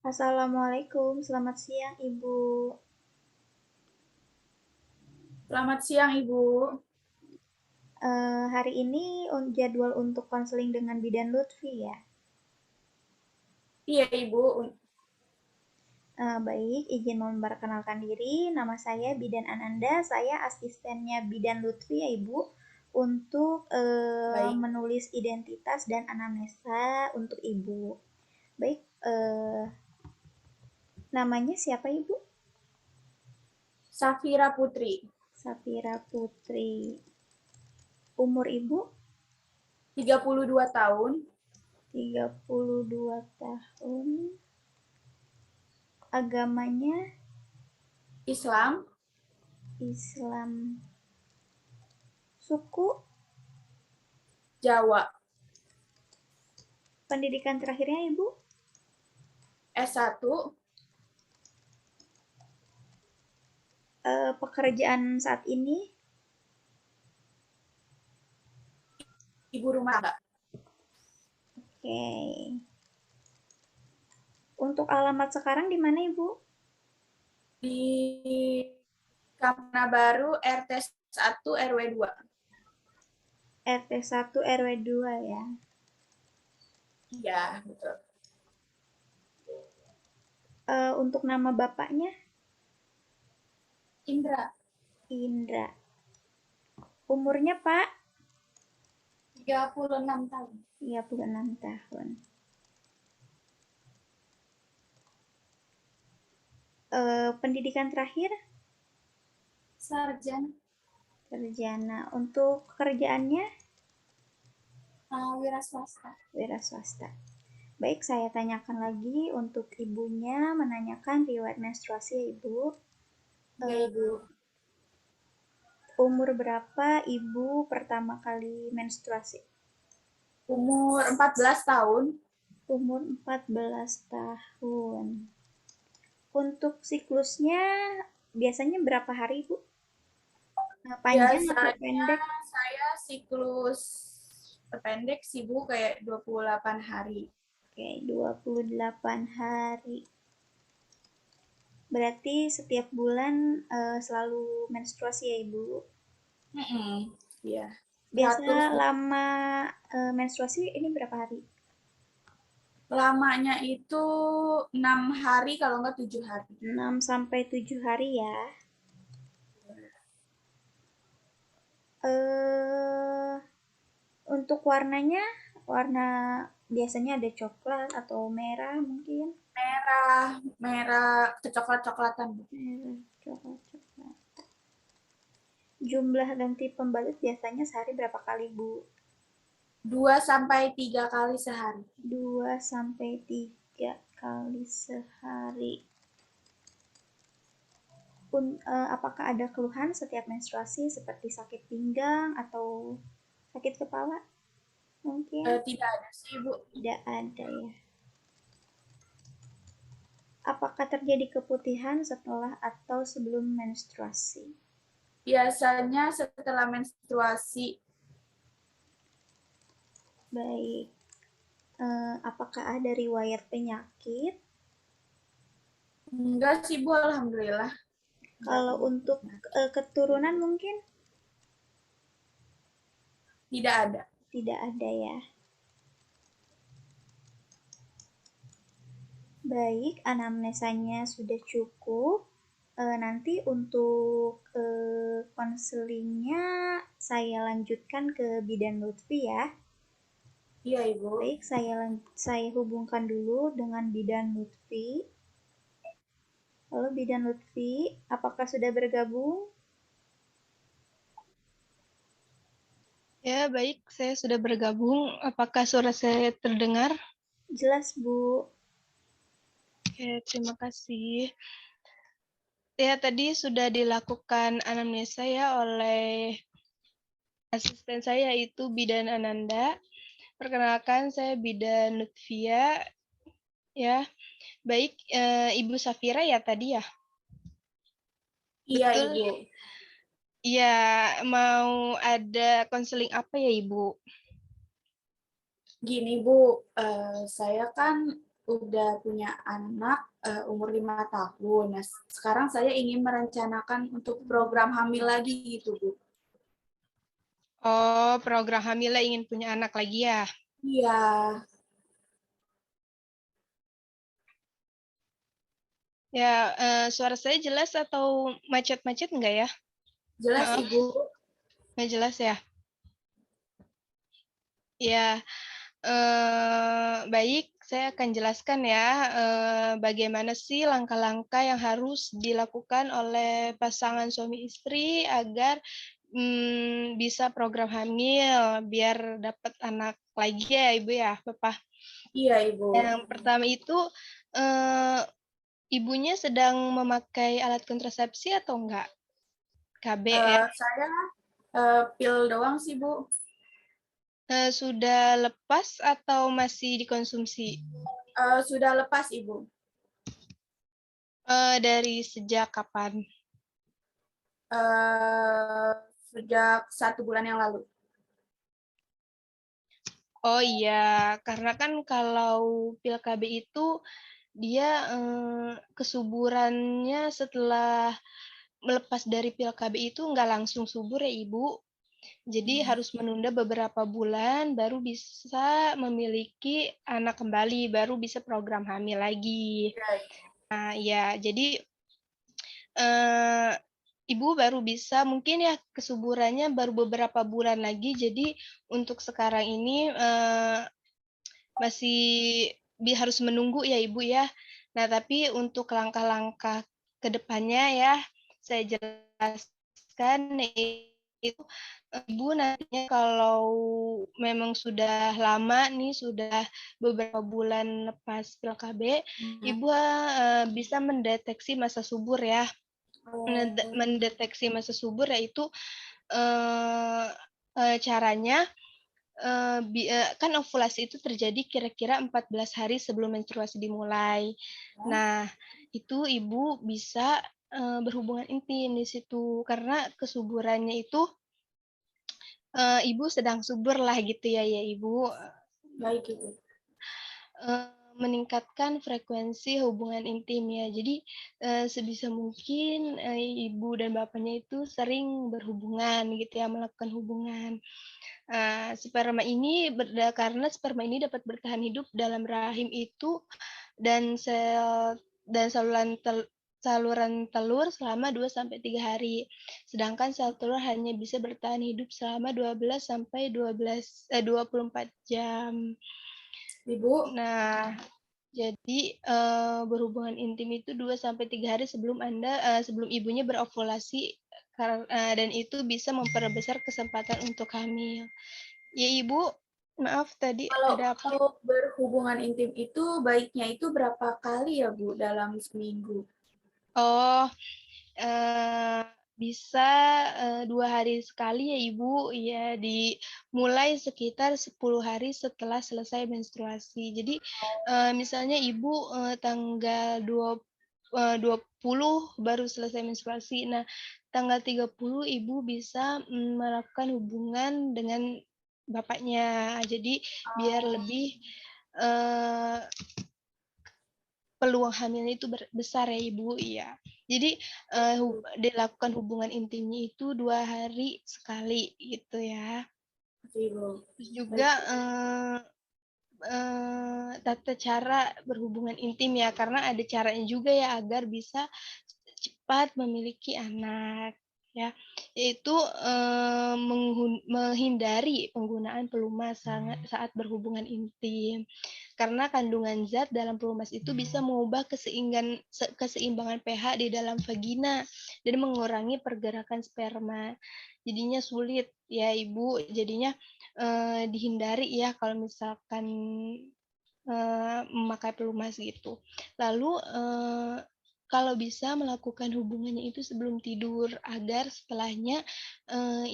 Assalamualaikum, selamat siang Ibu. Selamat siang, Ibu. Hari ini jadwal untuk konseling dengan Bidan Lutfi ya. Iya, Ibu. Baik, izin memperkenalkan diri. Nama saya Bidan Ananda, saya asistennya Bidan Lutfi ya Ibu. Untuk Baik. menulis identitas dan anamnesa untuk Ibu. Baik, namanya siapa Ibu? Safira Putri, Safira Putri. Umur Ibu? 32 tahun. 32 tahun. Agamanya Islam. Islam. Suku, Jawa. pendidikan terakhirnya Ibu, S1. pekerjaan saat ini, Ibu rumah tangga. oke. Untuk alamat sekarang di mana Ibu? Di Kamna Baru, RT 1 RW 2. RT 1 RW 2 ya. Iya, betul. Untuk nama bapaknya, Indra, Indra. Umurnya Pak, 36 tahun. 36 tahun. Pendidikan terakhir, Sarjana. sarjana. Untuk pekerjaannya, Wira swasta. wira swasta. Baik, saya tanyakan lagi untuk ibunya, menanyakan riwayat menstruasi ya Ibu. Iya, Ibu. Umur berapa Ibu pertama kali menstruasi? Umur 14 tahun. Umur 14 tahun. Untuk siklusnya biasanya berapa hari, Bu? Panjang atau Biasanya pendek? saya siklus pendek sih, Bu, kayak 28 hari. Oke, 28 hari. Berarti setiap bulan selalu menstruasi ya, Ibu? Iya. Biasa Teratur. lama menstruasi ini berapa hari? Lamanya itu 6 hari kalau nggak 7 hari. 6 sampai 7 hari ya. Eh Untuk warnanya, warna biasanya ada coklat atau merah mungkin. Merah, merah kecoklat-coklatan. Merah, coklat, coklat. Jumlah ganti pembalut biasanya sehari berapa kali, Bu? 2 sampai 3 kali sehari. 2 sampai 3 kali sehari. Apakah ada keluhan setiap menstruasi seperti sakit pinggang atau sakit kepala? Mungkin Tidak ada sih, Bu. tidak ada ya. Apakah terjadi keputihan setelah atau sebelum menstruasi? Biasanya setelah menstruasi. Baik. Apakah ada riwayat penyakit? Enggak sih, Bu. Alhamdulillah. Enggak Kalau punya. untuk keturunan mungkin Tidak ada. tidak ada ya. Baik, anamnesanya sudah cukup. Nanti untuk konselingnya saya lanjutkan ke Bidan Lutfi ya. Iya, Ibu. Baik, saya hubungkan dulu dengan Bidan Lutfi. Halo Bidan Lutfi, apakah sudah bergabung? Ya, baik. Saya sudah bergabung. Apakah suara saya terdengar? Jelas, Bu. Oke, terima kasih. Ya, tadi sudah dilakukan anamnesa ya oleh asisten saya, yaitu Bidan Ananda. Perkenalkan, saya Bidan Lutfia. Ya, baik. Ibu Safira ya tadi ya? Iya, Betul. Ibu. Ya, mau ada konseling apa ya, Ibu? Gini, Bu. Saya kan udah punya anak umur 5 tahun. Nah, sekarang saya ingin merencanakan untuk program hamil lagi gitu, Bu. Oh, program hamilnya ingin punya anak lagi ya? Iya, Ya, suara saya jelas atau macet-macet enggak ya? jelas Maaf, Ibu. nggak jelas ya? Ya, baik, saya akan jelaskan ya, bagaimana sih langkah-langkah yang harus dilakukan oleh pasangan suami istri agar bisa program hamil biar dapat anak lagi ya Ibu ya, Bapak. Iya, Ibu. Yang pertama itu, eee, ibunya sedang memakai alat kontrasepsi atau enggak? KB ya? Saya pil doang sih, Bu. Sudah lepas atau masih dikonsumsi? Sudah lepas, Ibu. Dari sejak kapan? Sejak 1 bulan yang lalu. Oh iya, karena kan kalau pil KB itu dia kesuburannya setelah melepas dari pil KB itu nggak langsung subur ya Ibu. Jadi harus menunda beberapa bulan baru bisa memiliki anak kembali, baru bisa program hamil lagi. Nah, ya, jadi eh, Ibu baru bisa mungkin ya kesuburannya baru beberapa bulan lagi. Jadi untuk sekarang ini masih harus menunggu ya Ibu ya. Nah, tapi untuk langkah-langkah ke depannya ya, saya jelaskan itu Ibu nantinya kalau memang sudah lama nih, sudah beberapa bulan lepas pil KB, Ibu bisa mendeteksi masa subur ya. Mendeteksi masa subur yaitu caranya kan ovulasi itu terjadi kira-kira 14 hari sebelum menstruasi dimulai. Nah, itu ibu bisa berhubungan intim di situ karena kesuburannya itu ibu sedang subur lah gitu ya ibu. Baik, Ibu. Meningkatkan frekuensi hubungan intim ya. Jadi sebisa mungkin ibu dan bapaknya itu sering berhubungan gitu ya, melakukan hubungan. Sperma ini karena sperma ini dapat bertahan hidup dalam rahim itu dan saluran telur selama 2 sampai 3 hari. Sedangkan sel telur hanya bisa bertahan hidup selama 12 sampai 24 jam. Ibu, Nah, jadi berhubungan intim itu 2 sampai 3 hari sebelum sebelum ibunya berovulasi dan itu bisa memperbesar kesempatan untuk hamil. Ya, Ibu, maaf tadi kalau ada apa? kalau berhubungan intim itu baiknya itu berapa kali ya, Bu, dalam seminggu? Oh, eee, bisa 2 hari sekali ya, Ibu, ya dimulai sekitar 10 hari setelah selesai menstruasi. Jadi, misalnya Ibu, tanggal 20 baru selesai menstruasi. Nah, tanggal 30 Ibu bisa, melakukan hubungan dengan bapaknya. Jadi biar lebih, eee, peluang hamilnya itu besar ya Ibu, iya. Jadi, dilakukan hubungan intimnya itu 2 hari sekali gitu ya. Ibu. Terus Baik, juga, tata cara berhubungan intim ya, karena ada caranya juga ya agar bisa cepat memiliki anak ya, yaitu menghindari penggunaan pelumas saat berhubungan intim. Karena kandungan zat dalam pelumas itu bisa mengubah keseimbangan pH di dalam vagina dan mengurangi pergerakan sperma. Jadinya sulit ya Ibu, jadinya dihindari ya kalau misalkan memakai pelumas gitu. Lalu kalau bisa melakukan hubungannya itu sebelum tidur agar setelahnya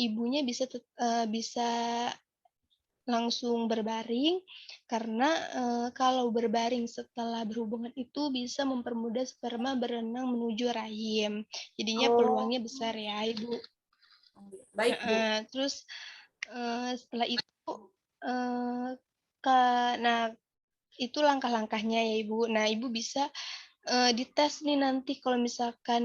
ibunya bisa langsung berbaring karena kalau berbaring setelah berhubungan itu bisa mempermudah sperma berenang menuju rahim. Jadinya Oh, peluangnya besar ya, Ibu. baik, Bu. Terus setelah itu, nah itu langkah-langkahnya ya Ibu. Nah, Ibu bisa dites nih nanti kalau misalkan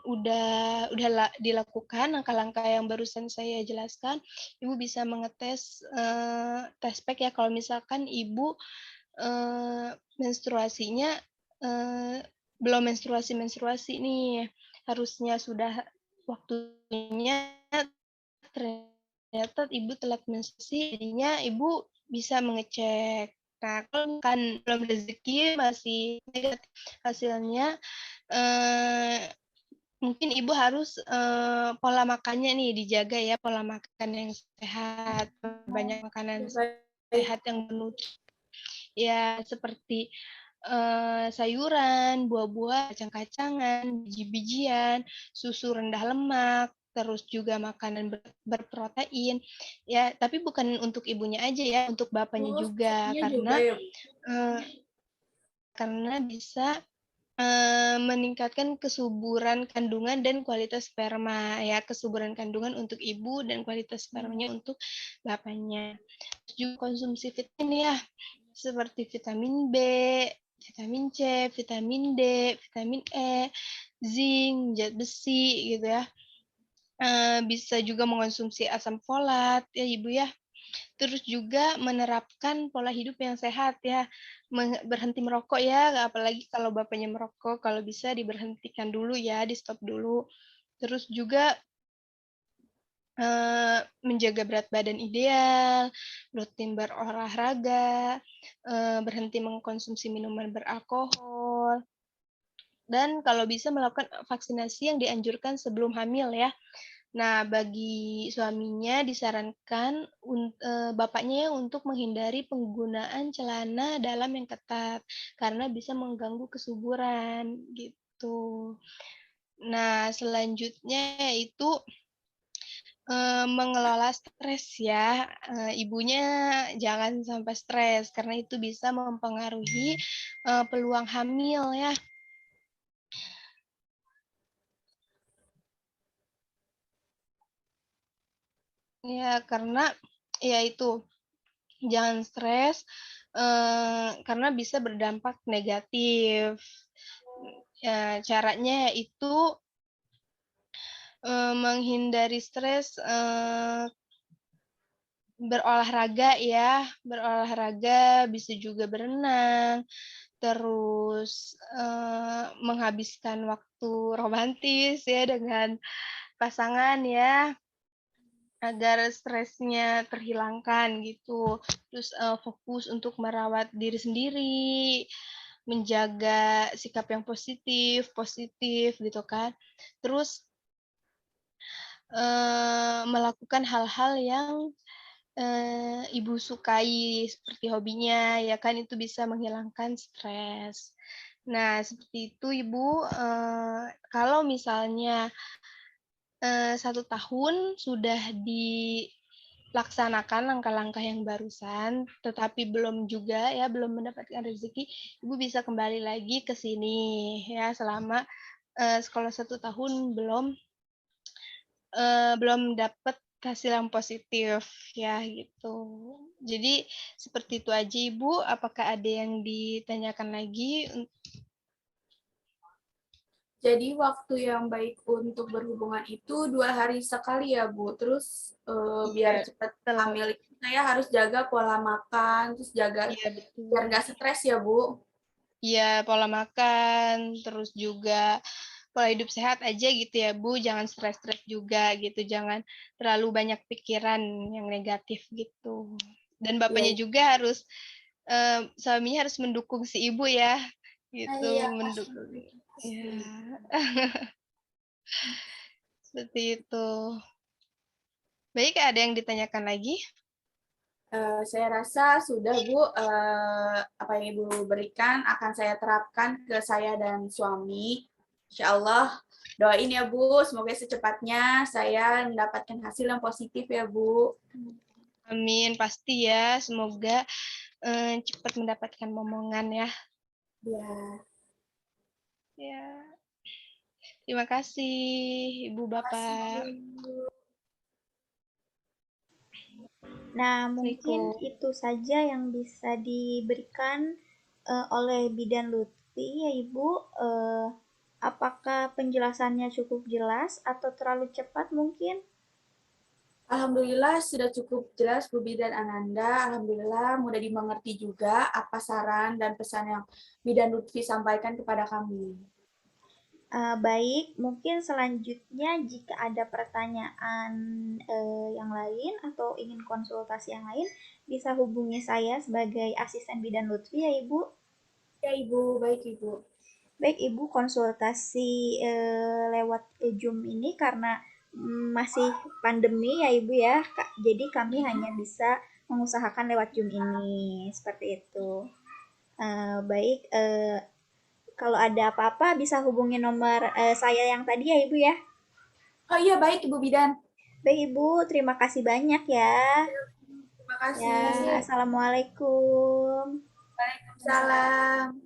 udah dilakukan langkah-langkah yang barusan saya jelaskan, Ibu bisa mengetes test pack ya kalau misalkan Ibu menstruasinya belum menstruasi nih, harusnya sudah waktunya, ternyata Ibu telat menstruasi, jadinya Ibu bisa mengecek. Nah, kalau kan belum rezeki masih negatif hasilnya, mungkin Ibu harus, pola makannya nih dijaga ya, pola makan yang sehat, banyak makanan Baik. sehat yang bernutrisi. Ya, seperti, sayuran, buah-buahan, kacang-kacangan, biji-bijian, susu rendah lemak, terus juga makanan berprotein. Ya, tapi bukan untuk ibunya aja ya, untuk bapaknya Oh, juga, susunya juga karena, ya, Bu? eee, bisa, meningkatkan kesuburan kandungan dan kualitas sperma ya, kesuburan kandungan untuk ibu dan kualitas spermanya untuk bapaknya. Terus juga konsumsi vitamin ya, seperti vitamin B, vitamin C, vitamin D, vitamin E, zinc, zat besi gitu ya. Bisa juga mengonsumsi asam folat ya Ibu ya. Terus juga menerapkan pola hidup yang sehat ya, berhenti merokok ya, apalagi kalau bapaknya merokok, kalau bisa diberhentikan dulu ya, di-stop dulu. Terus juga menjaga berat badan ideal, rutin berolahraga, berhenti mengkonsumsi minuman beralkohol, dan kalau bisa melakukan vaksinasi yang dianjurkan sebelum hamil ya. Nah, bagi suaminya disarankan bapaknya ya untuk menghindari penggunaan celana dalam yang ketat, karena bisa mengganggu kesuburan, gitu. Nah, selanjutnya yaitu mengelola stres ya, ibunya jangan sampai stres karena itu bisa mempengaruhi, peluang hamil ya. Ya karena ya itu, jangan stres, karena bisa berdampak negatif. Caranya yaitu, menghindari stres, berolahraga, bisa juga berenang, terus, menghabiskan waktu romantis ya dengan pasangan ya, agar stresnya terhilangkan gitu. Terus, fokus untuk merawat diri sendiri, menjaga sikap yang positif positif gitu kan. Terus, melakukan hal-hal yang Ibu sukai seperti hobinya, ya kan itu bisa menghilangkan stres. Nah, seperti itu Ibu, kalau misalnya, 1 tahun sudah dilaksanakan langkah-langkah yang barusan, tetapi belum juga ya, belum mendapatkan rezeki, Ibu bisa kembali lagi ke sini ya, selama, kalau 1 tahun belum dapat hasil yang positif ya gitu. Jadi seperti itu aja Ibu, apakah ada yang ditanyakan lagi? Jadi waktu yang baik untuk berhubungan itu 2 hari sekali ya, Bu. Terus biar Iya, cepat betul. hamil itu saya harus jaga pola makan, terus jaga Iya biar betul. nggak stres ya, Bu. Iya, pola makan, terus juga pola hidup sehat aja gitu ya Bu, jangan stres-stres juga gitu, jangan terlalu banyak pikiran yang negatif gitu. Dan Iya, bapaknya juga harus, suaminya harus mendukung si ibu ya, gitu, iya pasti. mendukung. Pasti. Ya, seperti itu. Baik, ada yang ditanyakan lagi? Saya rasa sudah, Bu. Apa yang Ibu berikan akan saya terapkan ke saya dan suami. Insya Allah, doain ya, Bu. Semoga secepatnya saya mendapatkan hasil yang positif ya, Bu. Amin, pasti ya, semoga cepat mendapatkan momongan ya. Ya, Ya, terima kasih Ibu terima kasih, Bapak. Bu. Nah, mungkin Assalamualaikum. itu saja yang bisa diberikan oleh Bidan Lutfi ya Ibu. Apakah penjelasannya cukup jelas atau terlalu cepat mungkin? Alhamdulillah sudah cukup jelas Bu Bidan Ananda. Alhamdulillah mudah dimengerti juga apa saran dan pesan yang Bidan Lutfi sampaikan kepada kami. Baik, mungkin selanjutnya jika ada pertanyaan yang lain atau ingin konsultasi yang lain, bisa hubungi saya sebagai asisten Bidan Lutfi ya Ibu. Ya Ibu, baik Ibu. Baik Ibu, konsultasi lewat Zoom ini karena masih pandemi ya Ibu ya, jadi kami hanya bisa mengusahakan lewat Zoom ini, seperti itu. Baik, kalau ada apa-apa bisa hubungi nomor saya yang tadi ya Ibu ya. Oh iya, baik Ibu Bidan. Baik Ibu, terima kasih banyak ya. Terima Ya, kasih. Assalamualaikum. Waalaikumsalam.